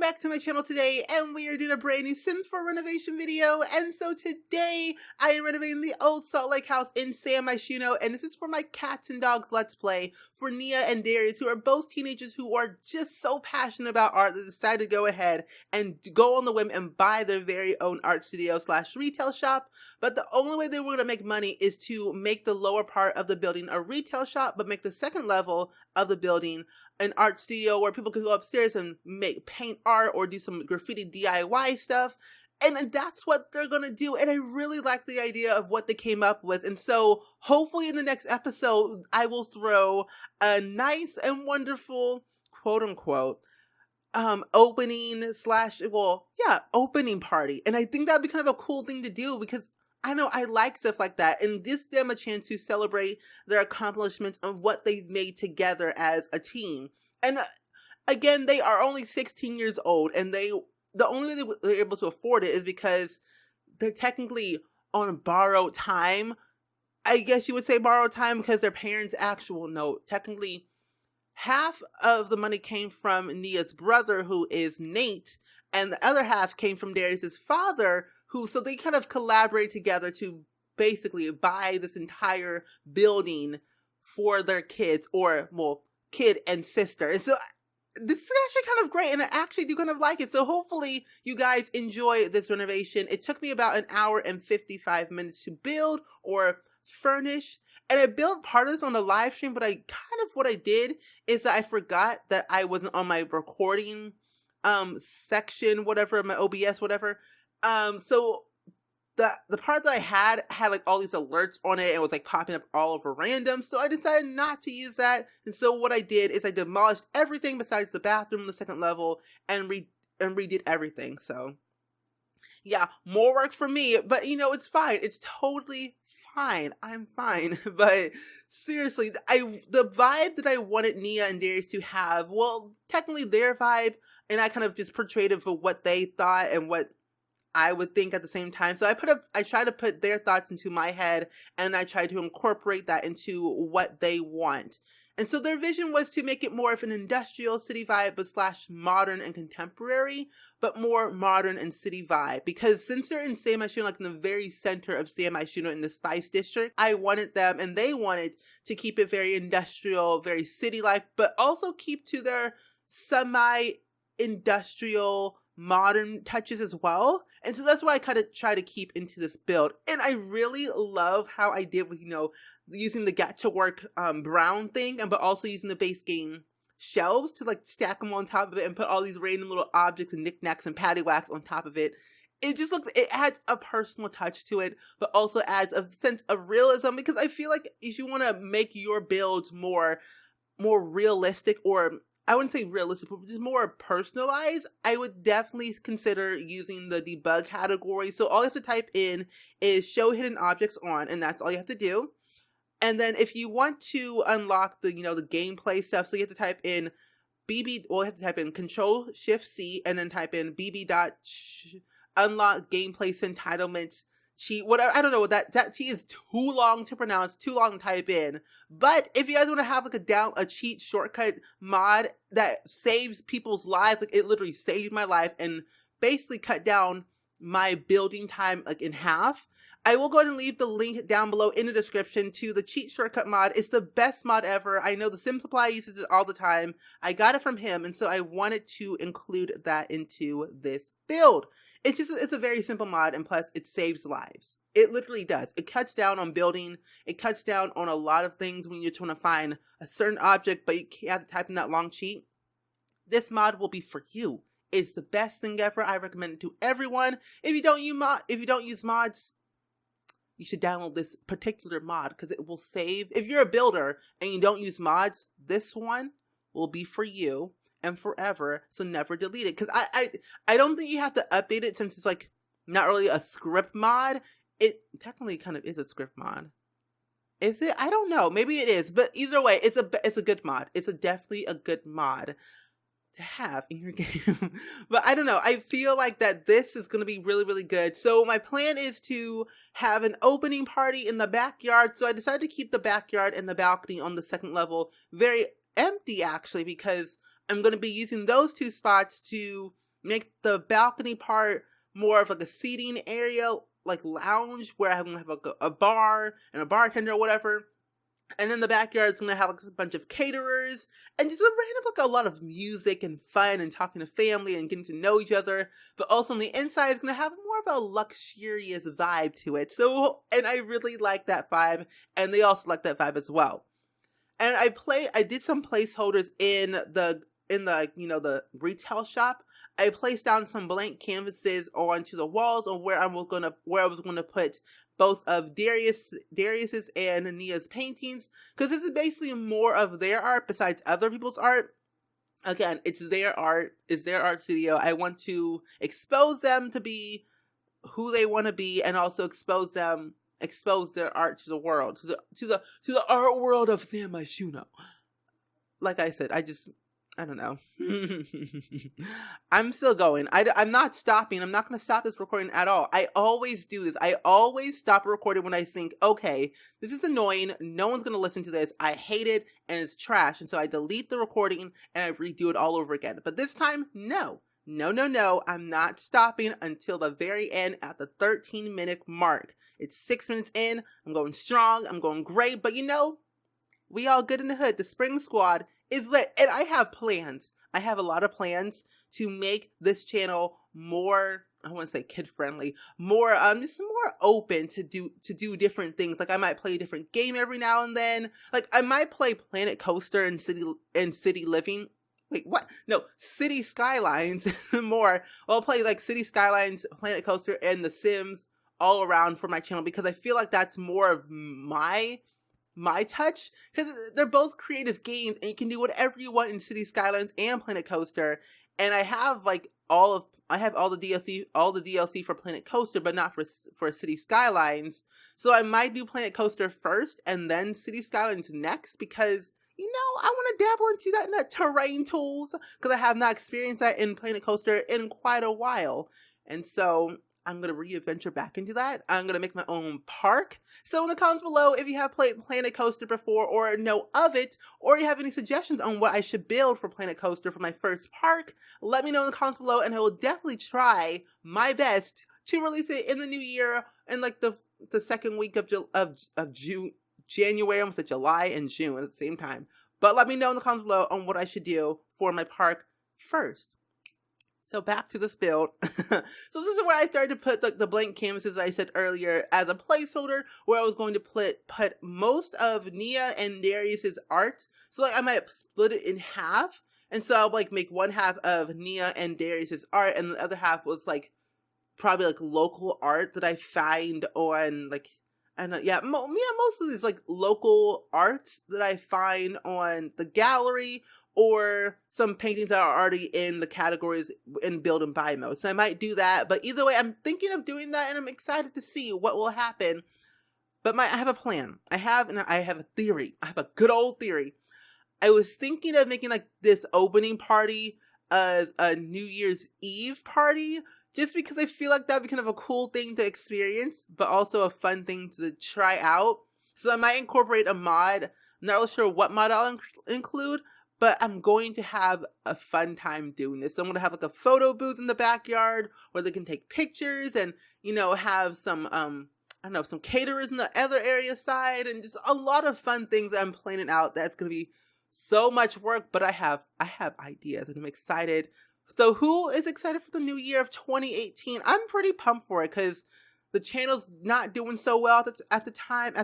back to my channel today, and we are doing a brand new Sims 4 renovation video. And so today I am renovating the old Salt Lake house in San Myshuno, and this is for my cats and dogs let's play for Nia and Darius, who are both teenagers who are just so passionate about art that they decided to go ahead and go on the whim and buy their very own art studio slash retail shop. But the only way they were going to make money is to make the lower part of the building a retail shop, but make the second level of the building an art studio where people could go upstairs and paint art or do some graffiti DIY stuff. And that's what they're gonna do. And I really like the idea of what they came up with. And so hopefully in the next episode, I will throw a nice and wonderful, quote unquote, opening party. And I think that'd be kind of a cool thing to do because I know I like stuff like that, and this gives them a chance to celebrate their accomplishments of what they've made together as a team. And again, they are only 16 years old, and the only way they're able to afford it is because they're technically on borrowed time. I guess you would say borrowed time because their parents' actual note. Technically, half of the money came from Nia's brother, who is Nate, and the other half came from Darius's father, so they kind of collaborate together to basically buy this entire building for their kids, or, well, kid and sister. And so this is actually kind of great, and I actually do kind of like it. So hopefully you guys enjoy this renovation. It took me about an hour and 55 minutes to build or furnish. And I built part of this on the live stream, but what I did is that I forgot that I wasn't on my recording section, whatever, my OBS, whatever. So the part that I had like all these alerts on it and was like popping up all over random. So I decided not to use that. And so what I did is I demolished everything besides the bathroom on the second level and redid everything. So yeah, more work for me, but you know, it's fine. It's totally fine. I'm fine. But seriously, the vibe that I wanted Nia and Darius to have, well, technically their vibe, and I kind of just portrayed it for what they thought and what I would think at the same time. So I try to put their thoughts into my head, and I try to incorporate that into what they want. And so their vision was to make it more of an industrial city vibe, but slash modern and contemporary, but more modern and city vibe. Because since they're in San Myshuno, like in the very center of San Myshuno in the Spice District, I wanted them, and they wanted to keep it very industrial, very city-like, but also keep to their semi-industrial modern touches as well. And so that's what I kind of try to keep into this build. And I really love how I did with, you know, using the get to work brown thing, but also using the base game shelves to like stack them on top of it and put all these random little objects and knickknacks and paddywhacks on top of it. It just looks, it adds a personal touch to it, but also adds a sense of realism, because I feel like if you want to make your builds more realistic, or I wouldn't say realistic, but just more personalized, I would definitely consider using the debug category. So all you have to type in is show hidden objects on, and that's all you have to do. And then if you want to unlock the, you know, the gameplay stuff, so you have to type in you have to type in Control-Shift-C and then type in unlock gameplay entitlement cheat, whatever. I don't know, that cheat is too long to pronounce, too long to type in. But if you guys want to have like a cheat shortcut mod that saves people's lives, like it literally saved my life and basically cut down my building time like in half, I will go ahead and leave the link down below in the description to the cheat shortcut mod. It's the best mod ever. I know the Sim Supply uses it all the time. I got it from him, and so I wanted to include that into this build. It's a very simple mod, and plus it saves lives. It literally does. It cuts down on building. It cuts down on a lot of things when you're trying to find a certain object, but you have to type in that long cheat. This mod will be for you. It's the best thing ever. I recommend it to everyone. If you don't use mods, you should download this particular mod because it will save. If you're a builder and you don't use mods, this one will be for you and forever, so never delete it. Because I don't think you have to update it, since it's like not really a script mod. It technically kind of is a script mod. Is it? I don't know. Maybe it is. But either way, it's a good mod. It's definitely a good mod to have in your game. But I don't know, I feel like that this is going to be really, really good. So my plan is to have an opening party in the backyard. So I decided to keep the backyard and the balcony on the second level very empty, actually, because I'm going to be using those two spots to make the balcony part more of like a seating area, like lounge, where I'm gonna have like a bar and a bartender or whatever. And in the backyard, it's gonna have like a bunch of caterers and just a random, like a lot of music and fun and talking to family and getting to know each other. But also on the inside, it's gonna have more of a luxurious vibe to it. So, and I really like that vibe, and they also like that vibe as well. And I did some placeholders in the the retail shop. I placed down some blank canvases onto the walls on where I was gonna put both of Darius's and Nia's paintings, because this is basically more of their art besides other people's art. Again, it's their art, it's their art studio. I want to expose them to be who they want to be, and also expose their art to the world, to the art world of Sam Mashuno. Like I said, I don't know. I'm still going. I'm not stopping. I'm not going to stop this recording at all. I always do this. I always stop recording when I think, okay, this is annoying. No one's going to listen to this. I hate it and it's trash. And so I delete the recording and I redo it all over again. But this time, no. No. I'm not stopping until the very end at the 13-minute mark. It's 6 minutes in. I'm going strong. I'm going great. But we all good in the hood. The Spring Squad is lit, and I have plans. I have a lot of plans to make this channel more, I want to say kid friendly, more just more open to do different things. Like I might play a different game every now and then. Like I might play Planet Coaster and City Living. Wait, what? No, City Skylines more. I'll play like City Skylines, Planet Coaster, and The Sims all around for my channel, because I feel like that's more of my touch, because they're both creative games and you can do whatever you want in City Skylines and Planet Coaster. And I have like all the DLC for Planet Coaster, but not for City Skylines. So I might do Planet Coaster first and then City Skylines next, because I want to dabble into that terrain tools, because I have not experienced that in Planet Coaster in quite a while. And so I'm going to re-adventure back into that. I'm going to make my own park. So in the comments below, if you have played Planet Coaster before or know of it, or you have any suggestions on what I should build for Planet Coaster for my first park, let me know in the comments below, and I will definitely try my best to release it in the new year, in like the second week of June, January, almost at July and June at the same time. But let me know in the comments below on what I should do for my park first. So back to this build. So this is where I started to put the blank canvases I said earlier as a placeholder, where I was going to put most of Nia and Darius's art. So like I might split it in half. And so I'll like make one half of Nia and Darius's art, and the other half was like probably like local art that I find on like, I don't know, yeah, most of these like local art that I find on the gallery, or some paintings that are already in the categories in build and buy mode. So I might do that, but either way, I'm thinking of doing that, and I'm excited to see what will happen. But I have a plan. I have a theory. I have a good old theory. I was thinking of making like this opening party as a New Year's Eve party, just because I feel like that'd be kind of a cool thing to experience, but also a fun thing to try out. So I might incorporate a mod. I'm not really sure what mod I'll include, but I'm going to have a fun time doing this. So I'm going to have like a photo booth in the backyard where they can take pictures, and, have some, some caterers in the other area side, and just a lot of fun things that I'm planning out. That's going to be so much work, but I have ideas and I'm excited. So who is excited for the new year of 2018? I'm pretty pumped for it, because the channel's not doing so well at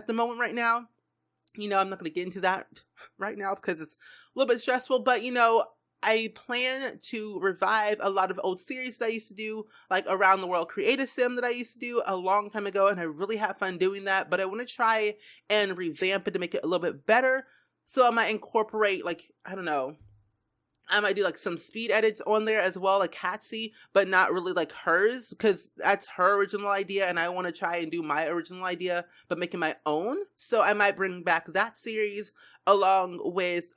the moment right now. I'm not going to get into that right now because it's a little bit stressful, but I plan to revive a lot of old series that I used to do, like Around the World Create a Sim that I used to do a long time ago, and I really had fun doing that, but I want to try and revamp it to make it a little bit better. So I might incorporate, like, I don't know, I might do like some speed edits on there as well, like Hatsy, but not really like hers, because that's her original idea and I want to try and do my original idea, but making my own. So I might bring back that series along with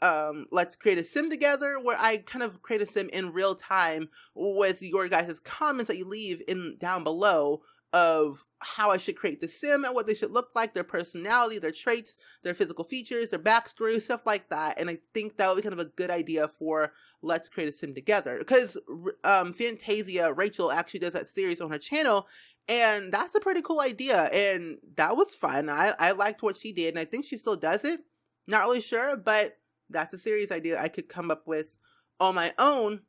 Let's Create a Sim Together, where I kind of create a sim in real time with your guys' comments that you leave down below of how I should create the sim and what they should look like, their personality, their traits, their physical features, their backstory, stuff like that. And I think that would be kind of a good idea for Let's Create a Sim Together. Because Fantasia, Rachel, actually does that series on her channel, and that's a pretty cool idea. And that was fun. I liked what she did, and I think she still does it. Not really sure, but that's a series idea I could come up with on my own.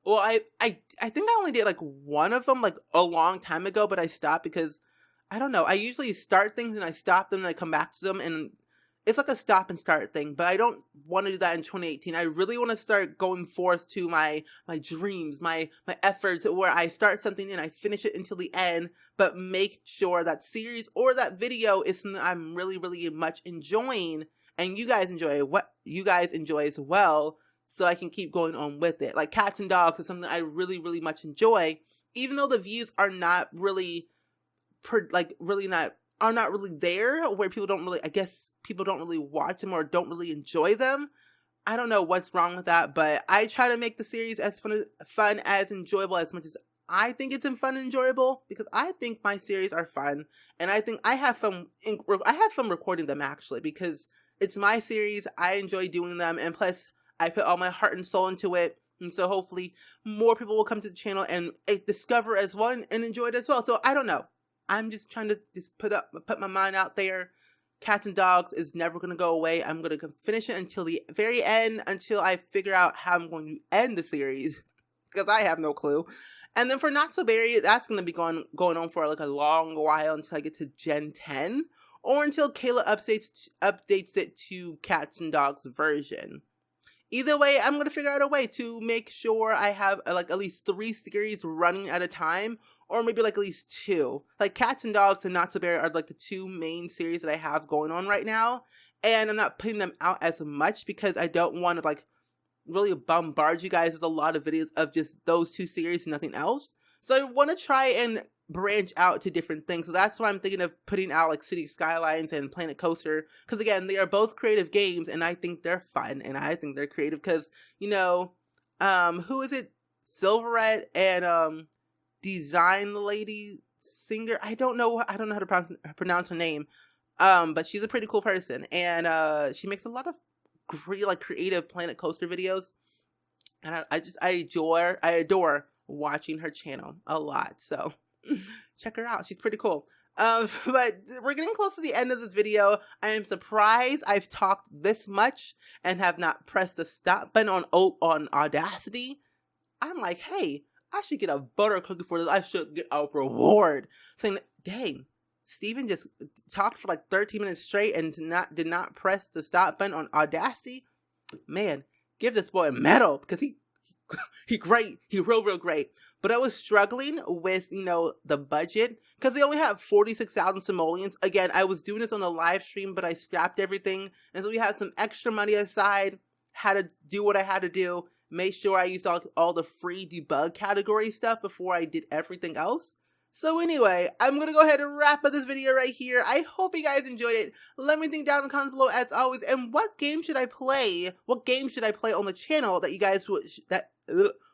Well, I think I only did like one of them like a long time ago, but I stopped because I don't know. I usually start things and I stop them and I come back to them, and it's like a stop and start thing. But I don't want to do that in 2018. I really want to start going forth to my dreams, my efforts, where I start something and I finish it until the end, but make sure that series or that video is something I'm really, really much enjoying, and you guys enjoy what you guys enjoy as well. So I can keep going on with it. Like Cats and Dogs is something I really, really much enjoy, even though the views are not really, not really there, where people don't really, I guess people don't really watch them or don't really enjoy them. I don't know what's wrong with that, but I try to make the series as fun, as enjoyable as much as I think it's fun and enjoyable, because I think my series are fun, and I think I have fun recording them actually, because it's my series. I enjoy doing them, and plus I put all my heart and soul into it, and so hopefully more people will come to the channel and discover as well and enjoy it as well. So I don't know. I'm just trying to put my mind out there. Cats and Dogs is never going to go away. I'm going to finish it until the very end, until I figure out how I'm going to end the series, because I have no clue. And then for Not So Berry, that's going to be going on for like a long while until I get to Gen 10, or until Kayla updates it to Cats and Dogs version. Either way, I'm going to figure out a way to make sure I have like at least 3 series running at a time, or maybe like at least 2. Like Cats and Dogs and Not So Berry are like the 2 main series that I have going on right now, and I'm not putting them out as much because I don't want to like really bombard you guys with a lot of videos of just those 2 series and nothing else. So I want to try and branch out to different things. So that's why I'm thinking of putting out like City Skylines and Planet Coaster, because again, they are both creative games, and I think they're fun, and I think they're creative because, you know, who is it? Silverette and Design Lady Singer. I don't know how to pronounce her name, but she's a pretty cool person, and she makes a lot of great like creative Planet Coaster videos, and I adore watching her channel a lot. So check her out. She's pretty cool. But we're getting close to the end of this video. I am surprised I've talked this much and have not pressed the stop button on Audacity. I'm like, hey, I should get a butter cookie for this. I should get a reward. Saying, dang, Steven just talked for like 13 minutes straight and did not press the stop button on Audacity. Man, give this boy a medal, because he great. He real great. But I was struggling with, you know, the budget, because they only have 46,000 simoleons. Again, I was doing this on a live stream, but I scrapped everything. And so we had some extra money aside, had to do what I had to do, made sure I used all the free debug category stuff before I did everything else. So anyway, I'm going to go ahead and wrap up this video right here. I hope you guys enjoyed it. let me think down in the comments below as always. And what game should I play? What game should I play on the channel that you guys would,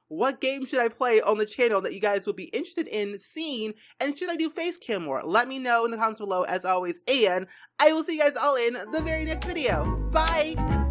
what game should I play on the channel that you guys would be interested in seeing? And should I do face cam more? Let me know in the comments below as always. And I will see you guys all in the very next video. Bye!